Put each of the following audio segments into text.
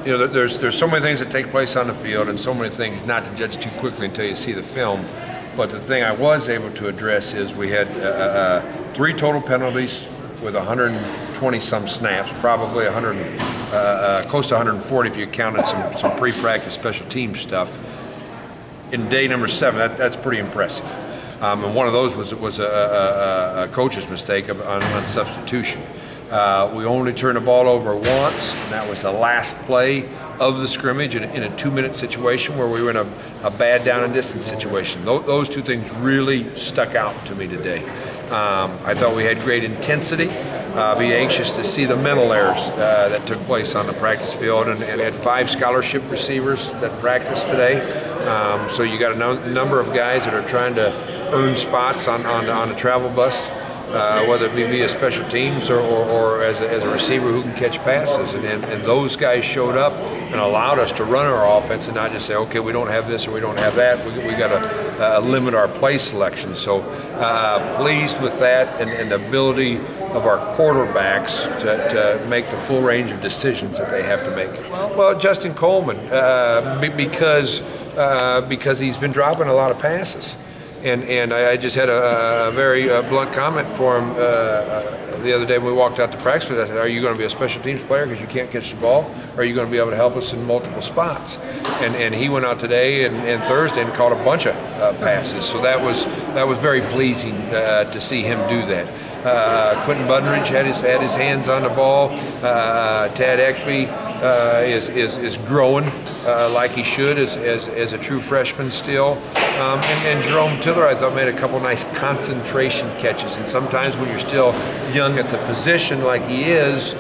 there's so many things that take place on the field and so many things not to judge too quickly until you see the film. But the thing I was able to address is we had 3 total penalties with 120-some snaps, probably 100, close to 140 if you counted some pre-practice special team stuff. In day number 7, that's pretty impressive. And one of those was a coach's mistake on substitution. We only turned the ball over once, and that was the last play of the scrimmage in a 2-minute situation where we were in a bad down and distance situation. Those 2 things really stuck out to me today. I thought we had great intensity. Be anxious to see the mental errors that took place on the practice field, and had 5 scholarship receivers that practiced today. So you got a number of guys that are trying to earn spots on a travel bus, whether it be via special teams or as a receiver who can catch passes. And those guys showed up and allowed us to run our offense and not just say, okay, we don't have this or we don't have that. We got to limit our play selection. So pleased with that and the ability of our quarterbacks to make the full range of decisions that they have to make. Well, Justin Coleman, because he's been dropping a lot of passes. And I just had a very blunt comment for him the other day when we walked out to practice. I said, are you going to be a special teams player because you can't catch the ball? Or are you going to be able to help us in multiple spots? And he went out today and Thursday and caught a bunch of passes. So that was very pleasing to see him do that. Quentin Budridge had his hands on the ball. Tad Ekby is growing like he should as a true freshman still. And Jerome Tiller, I thought, made a couple nice concentration catches. And sometimes when you're still young at the position like he is,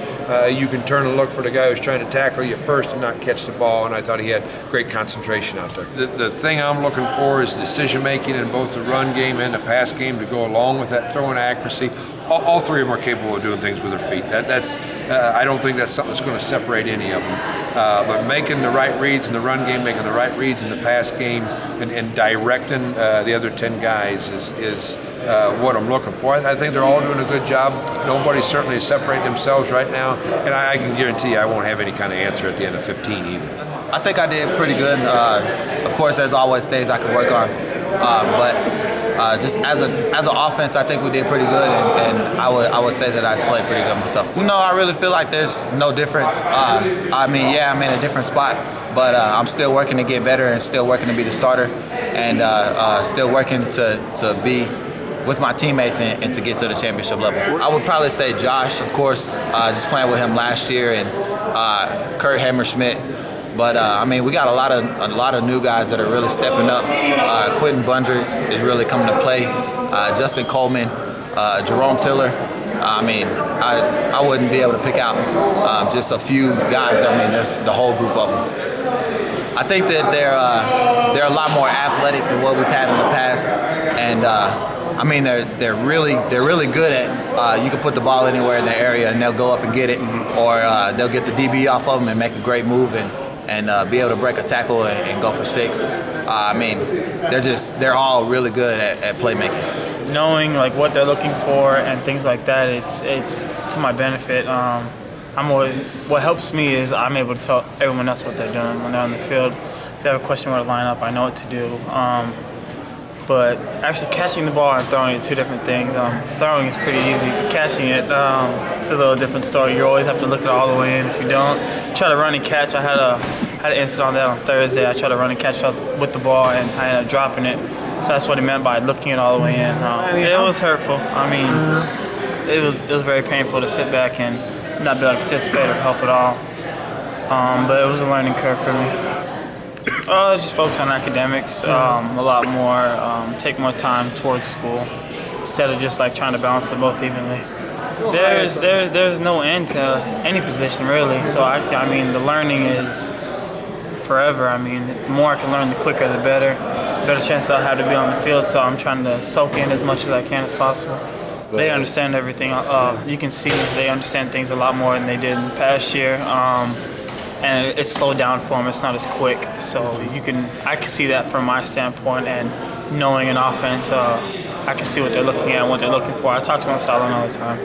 you can turn and look for the guy who's trying to tackle you first and not catch the ball, and I thought he had great concentration out there. The thing I'm looking for is decision-making in both the run game and the pass game to go along with that throwing accuracy. All 3 of them are capable of doing things with their feet. I don't think that's something that's going to separate any of them. But making the right reads in the run game, making the right reads in the pass game, and directing the other 10 guys is what I'm looking for. I think they're all doing a good job. Nobody's certainly separating themselves right now, and I can guarantee you I won't have any kind of answer at the end of 15 either. I think I did pretty good. Of course, there's always things I can work on, but just as an offense, I think we did pretty good, and I would say that I played pretty good myself. I really feel like there's no difference. I'm in a different spot, but I'm still working to get better and still working to be the starter, and still working to be with my teammates and to get to the championship level. I would probably say Josh, of course, just playing with him last year, and Kurt Hammerschmidt. But we got a lot of new guys that are really stepping up. Quentin Budridge is really coming to play. Justin Coleman, Jerome Tiller. I wouldn't be able to pick out just a few guys. There's the whole group of them. I think that they're a lot more athletic than what we've had in the past, and they're really good at. You can put the ball anywhere in the area and they'll go up and get it, or they'll get the DB off of them and make a great move and be able to break a tackle and go for 6. They're all really good at playmaking. Knowing what they're looking for and things like that, it's to my benefit. What helps me is I'm able to tell everyone else what they're doing when they're on the field. If they have a question about a lineup, I know what to do. But actually catching the ball and throwing it are 2 different things. Throwing is pretty easy. Catching it, it's a little different story. You always have to look it all the way in. If you don't, try to run and catch. I had an incident on that on Thursday. I tried to run and catch with the ball, and I ended up dropping it. So that's what he meant by looking it all the way in. It was hurtful. It was very painful to sit back and not be able to participate or help at all. But it was a learning curve for me. Just focus on academics a lot more, take more time towards school instead of just trying to balance them both evenly. There's no end to any position really, so the learning is forever. The more I can learn, the quicker, the better chance I'll have to be on the field, so I'm trying to soak in as much as I can as possible. They understand everything. You can see they understand things a lot more than they did in the past year. And it's slowed down for them. It's not as quick, so I can see that from my standpoint, and knowing an offense, I can see what they're looking at and what they're looking for. I talk to them on the sideline all the time.